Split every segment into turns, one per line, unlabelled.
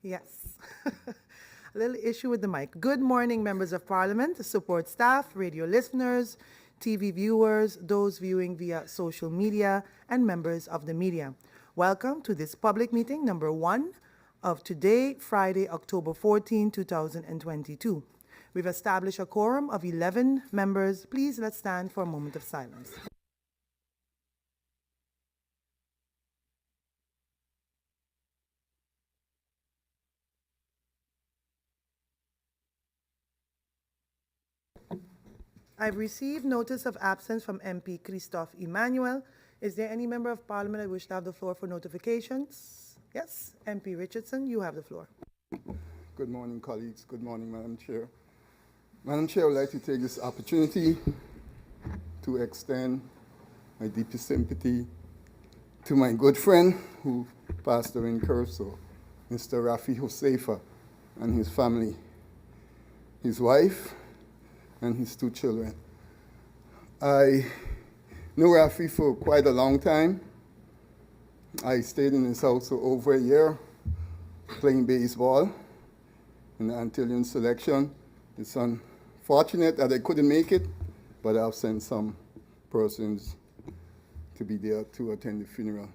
Yes. A little issue with the mic. Good morning, members of Parliament, support staff, radio listeners, TV viewers, those viewing via social media, and members of the media. Welcome to this public meeting number 1 of today, Friday, October 14, 2022. We've established a quorum of 11 members. Please let's stand for a moment of silence. I've received notice of absence from MP Christophe Emmanuel. Is there any member of Parliament that wish to have the floor for notifications? Yes, MP Richardson, you have the floor.
Good morning, colleagues. Good morning, Madam Chair. Madam Chair, I would like to take this opportunity to extend my deepest sympathy to my good friend who passed away in Curso, Mr. Rafi Hoseifa, and his family, his wife, and his 2 children. I knew Rafi for quite a long time. I stayed in his house for over a year playing baseball in the Antillean selection. It's unfortunate that I couldn't make it, but I've sent some persons to be there to attend the funeral.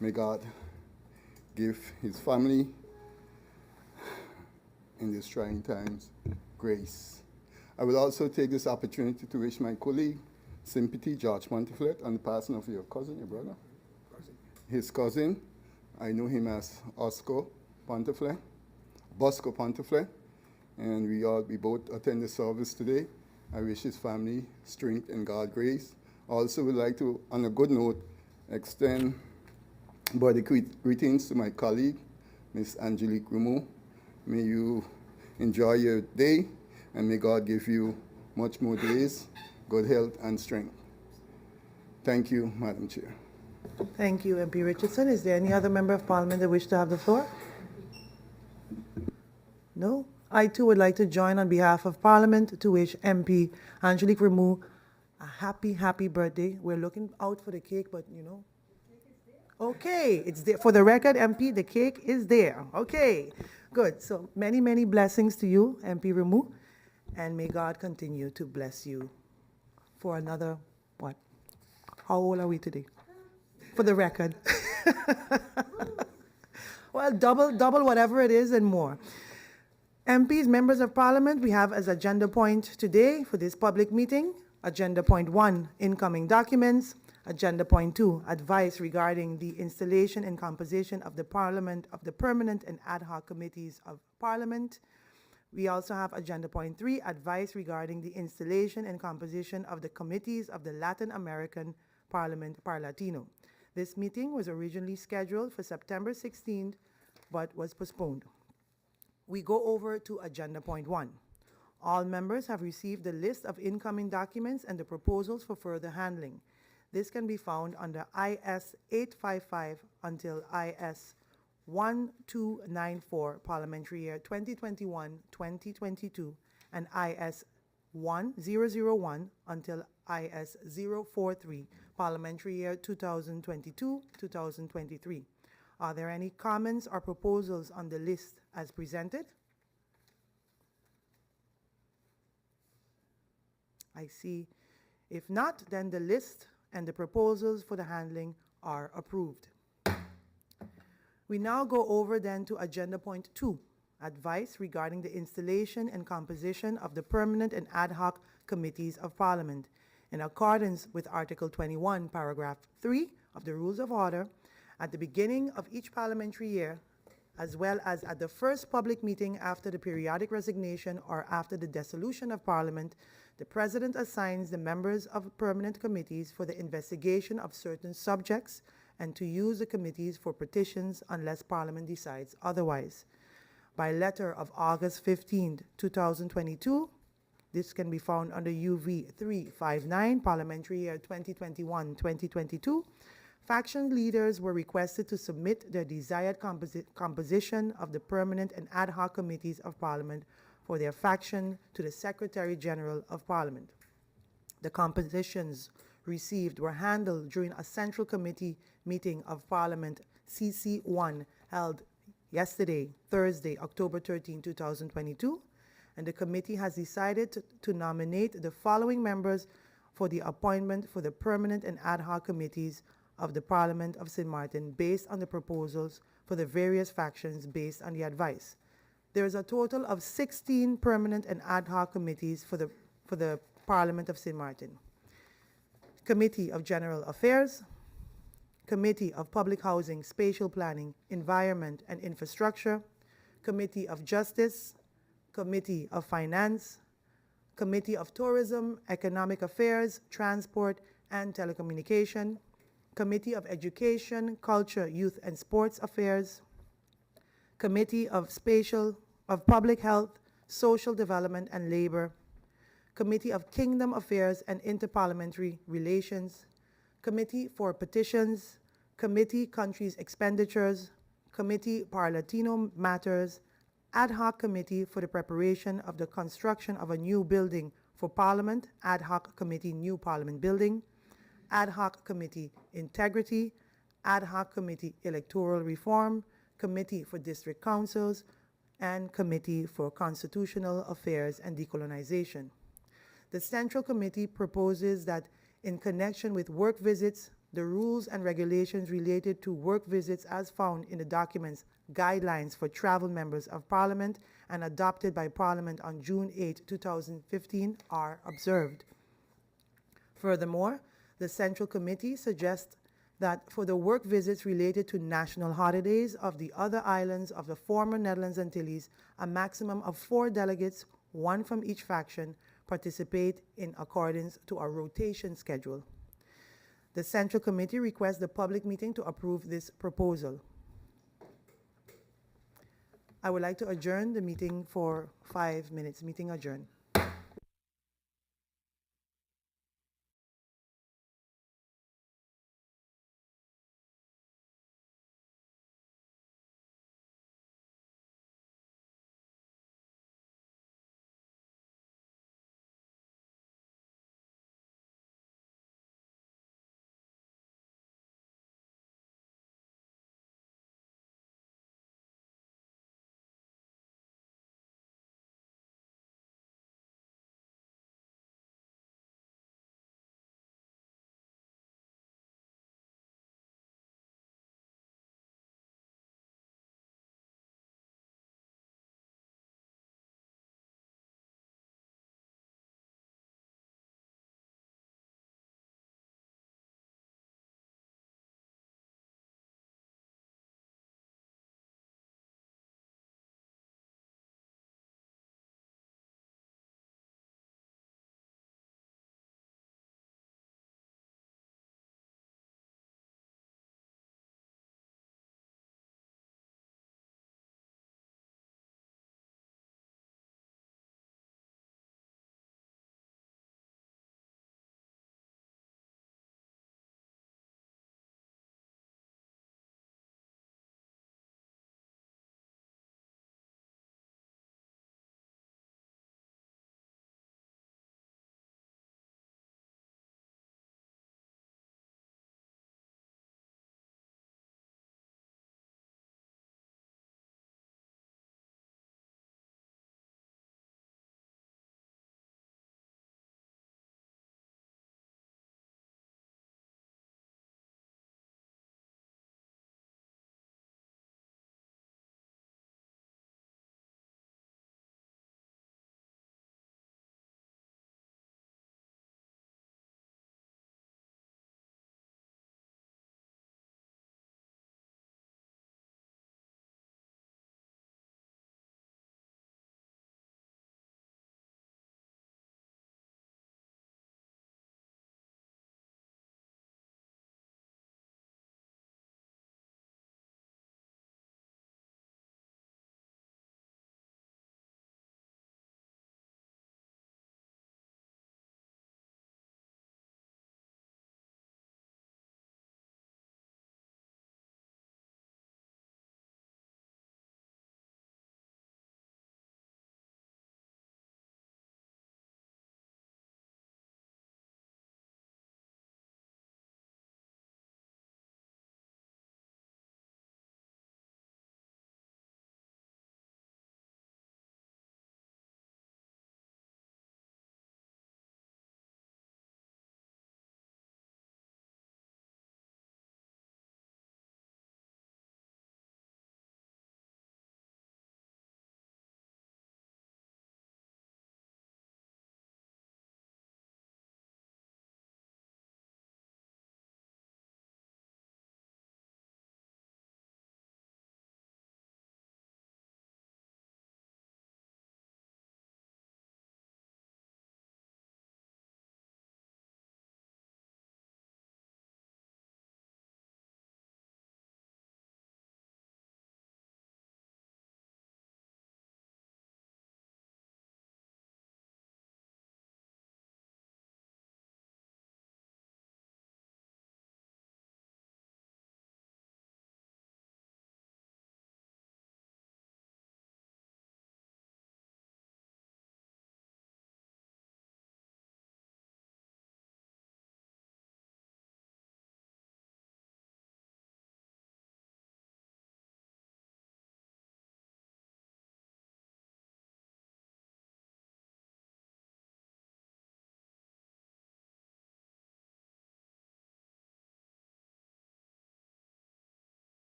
May God give his family in these trying times grace. I will also take this opportunity to wish my colleague sympathy, George Pontiflet, on the passing of your cousin, your brother. His cousin, I know him as Bosco Pontiflet, and we both attend the service today. I wish his family strength and God grace. Also would like to, on a good note, extend body greetings to my colleague, Miss Angelique Rumeau. May you enjoy your day, and may God give you much more days, good health and strength. Thank you, Madam Chair.
Thank you, MP Richardson. Is there any other member of Parliament that wish to have the floor? No? I too would like to join on behalf of Parliament to wish MP Angelique Rameau a happy birthday. We're looking out for the cake, but you know. Okay, it's there. For the record, MP, the cake is there. Okay, good. So many blessings to you, MP Rameau, and may God continue to bless you for another, what? How old are we today? For the record. Well, double whatever it is and more. MPs, members of Parliament, we have as agenda point today for this public meeting, agenda point 1, incoming documents, agenda point 2, advice regarding the installation and composition of the Parliament, of the permanent and ad hoc committees of Parliament. We also have agenda point 3, advice regarding the installation and composition of the committees of the Latin American Parliament, Parlatino. This meeting was originally scheduled for September 16th, but was postponed. We go over to agenda point 1. All members have received the list of incoming documents and the proposals for further handling. This can be found under IS 855 until IS 1294, Parliamentary Year 2021-2022, and IS 1001 until IS 043, Parliamentary Year 2022-2023. Are there any comments or proposals on the list as presented? I see. If not, then the list and the proposals for the handling are approved. We now go over then to agenda point 2, advice regarding the installation and composition of the permanent and ad hoc committees of Parliament. In accordance with Article 21, paragraph 3 of the Rules of Order, at the beginning of each parliamentary year, as well as at the first public meeting after the periodic resignation or after the dissolution of Parliament, the President assigns the members of permanent committees for the investigation of certain subjects and to use the committees for petitions unless Parliament decides otherwise. By letter of August 15, 2022, this can be found under UV 359, Parliamentary Year 2021-2022, faction leaders were requested to submit their desired composition of the permanent and ad hoc committees of Parliament for their faction to the Secretary General of Parliament. The compositions received were handled during a Central Committee meeting of Parliament CC1 held yesterday, Thursday, October 13, 2022, and the committee has decided to nominate the following members for the appointment for the permanent and ad hoc committees of the Parliament of St. Martin based on the proposals for the various factions based on the advice. There is a total of 16 permanent and ad hoc committees for the Parliament of St. Martin. Committee of General Affairs, Committee of Public Housing, Spatial Planning, Environment and Infrastructure, Committee of Justice, Committee of Finance, Committee of Tourism, Economic Affairs, Transport and Telecommunication, Committee of Education, Culture, Youth and Sports Affairs, Committee of Public Health, Social Development and Labor, Committee of Kingdom Affairs and Interparliamentary Relations, Committee for Petitions, Committee Countries Expenditures, Committee Par-Latino Matters, Ad hoc Committee for the Preparation of the Construction of a New Building for Parliament, Ad hoc Committee New Parliament Building, Ad hoc Committee Integrity, Ad hoc Committee Electoral Reform, Committee for District Councils, and Committee for Constitutional Affairs and Decolonization. The Central Committee proposes that in connection with work visits, the rules and regulations related to work visits as found in the documents Guidelines for Travel Members of Parliament and adopted by Parliament on June 8, 2015 are observed. Furthermore, the Central Committee suggests that for the work visits related to national holidays of the other islands of the former Netherlands Antilles, a maximum of 4 delegates, 1 from each faction, participate in accordance to a rotation schedule. The Central Committee requests the public meeting to approve this proposal. I would like to adjourn the meeting for 5 minutes. Meeting adjourned.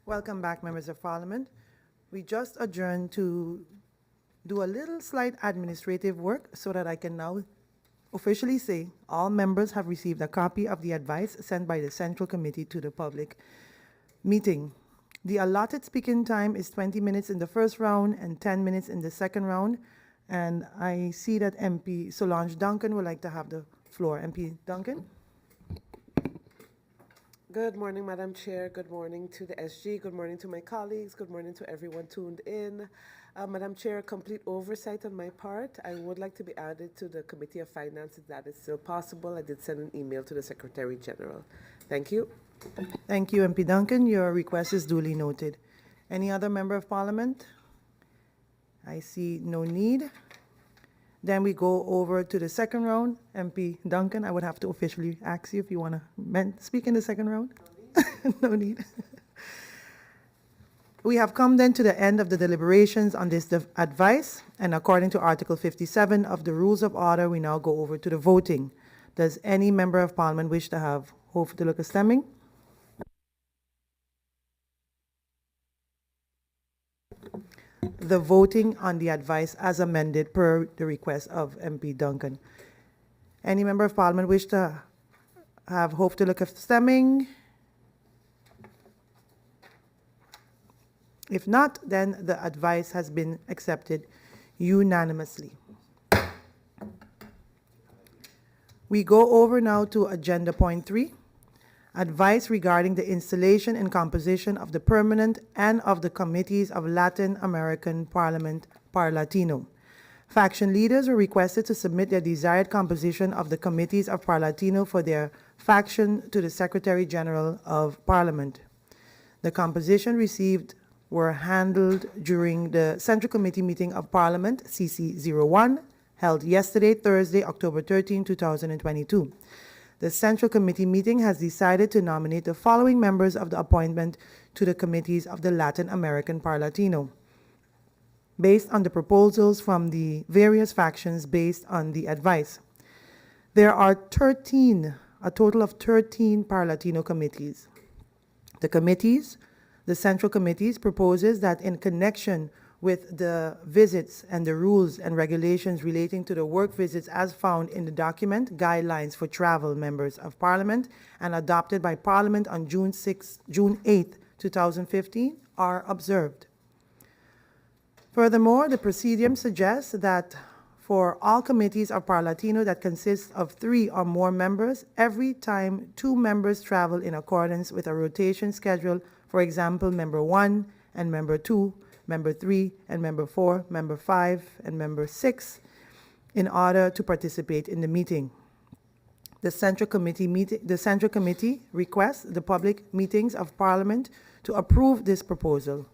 Welcome back, members of Parliament. We just adjourned to do a little slight administrative work so that I can now officially say all members have received a copy of the advice sent by the Central Committee to the public meeting. The allotted speaking time is 20 minutes in the first round and 10 minutes in the second round. And I see that MP Solange Duncan would like to have the floor. MP Duncan?
Good morning, Madam Chair. Good morning to the SG. Good morning to my colleagues. Good morning to everyone tuned in. Madam Chair, complete oversight on my part. I would like to be added to the Committee of Finance if that is still possible. I did send an email to the Secretary General. Thank you.
Thank you, MP Duncan. Your request is duly noted. Any other member of Parliament? I see no need. Then we go over to the second round. MP Duncan, I would have to officially ask you if you want to speak in the second round. No need. We have come then to the end of the deliberations on this advice, and according to Article 57 of the Rules of Order, we now go over to the voting. Does any member of Parliament wish to have hoofdelijke stemming? The voting on the advice as amended per the request of MP Duncan. Any member of Parliament wish to have hoofdelijke stemming? If not, then the advice has been accepted unanimously. We go over now to agenda point 3. Advice regarding the installation and composition of the permanent and of the committees of Latin American Parliament, Parlatino. Faction leaders were requested to submit their desired composition of the committees of Parlatino for their faction to the Secretary General of Parliament. The composition received were handled during the Central Committee meeting of Parliament, CC01, held yesterday, Thursday, October 13, 2022. The Central Committee meeting has decided to nominate the following members of the appointment to the committees of the Latin American Parlatino, based on the proposals from the various factions based on the advice. There are a total of 13 Parlatino committees. The Central Committees proposes that in connection with the visits and the rules and regulations relating to the work visits as found in the document Guidelines for Travel Members of Parliament and adopted by Parliament on June 8, 2015 are observed. Furthermore, the Presidium suggests that for all committees of Parlatino that consist of 3 or more members, every time 2 members travel in accordance with a rotation schedule, for example, member 1 and member 2, member 3 and member 4, member 5 and member 6, in order to participate in the meeting. The Central Committee requests the public meetings of Parliament to approve this proposal.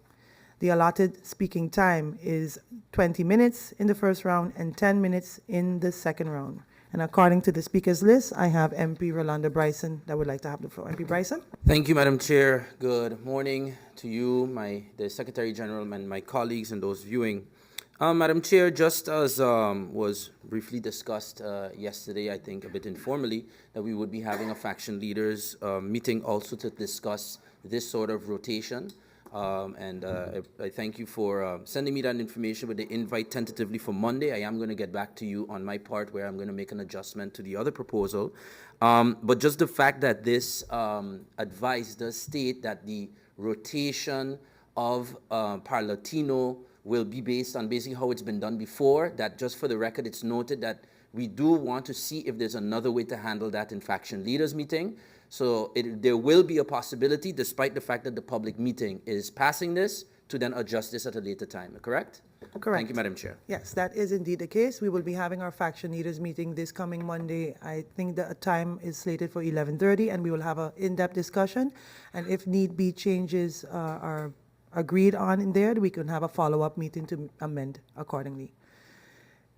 The allotted speaking time is 20 minutes in the first round and 10 minutes in the second round. And according to the speakers list, I have MP Rolanda Bryson that would like to have the floor. MP Bryson?
Thank you, Madam Chair. Good morning to you, the Secretary General, and my colleagues and those viewing. Madam Chair, just as was briefly discussed yesterday, I think a bit informally, that we would be having a faction leaders meeting also to discuss this sort of rotation. I thank you for sending me that information with the invite tentatively for Monday. I am going to get back to you on my part where I'm going to make an adjustment to the other proposal. But just the fact that this advice does state that the rotation of Parlatino will be based on basically how it's been done before, that just for the record, it's noted that we do want to see if there's another way to handle that in faction leaders meeting. So there will be a possibility, despite the fact that the public meeting is passing this, to then adjust this at a later time, correct?
Correct.
Thank you, Madam Chair.
Yes, that is indeed the case. We will be having our faction leaders meeting this coming Monday. I think the time is slated for 11:30, and we will have an in-depth discussion. And if need be, changes are agreed on in there, we can have a follow-up meeting to amend accordingly.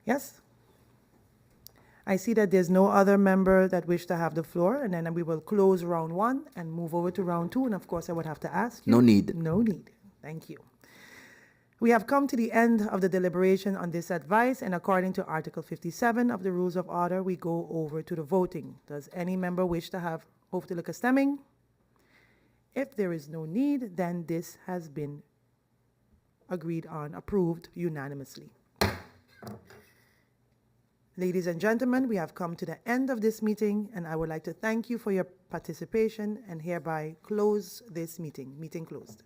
Yes? I see that there's no other member that wish to have the floor, and then we will close round 1 and move over to round 2. And of course, I would have to ask you.
No need.
No need. Thank you. We have come to the end of the deliberation on this advice, and according to Article 57 of the Rules of Order, we go over to the voting. Does any member wish to have hoofdelijke stemming? If there is no need, then this has been agreed on, approved unanimously. Ladies and gentlemen, we have come to the end of this meeting, and I would like to thank you for your participation and hereby close this meeting. Meeting closed.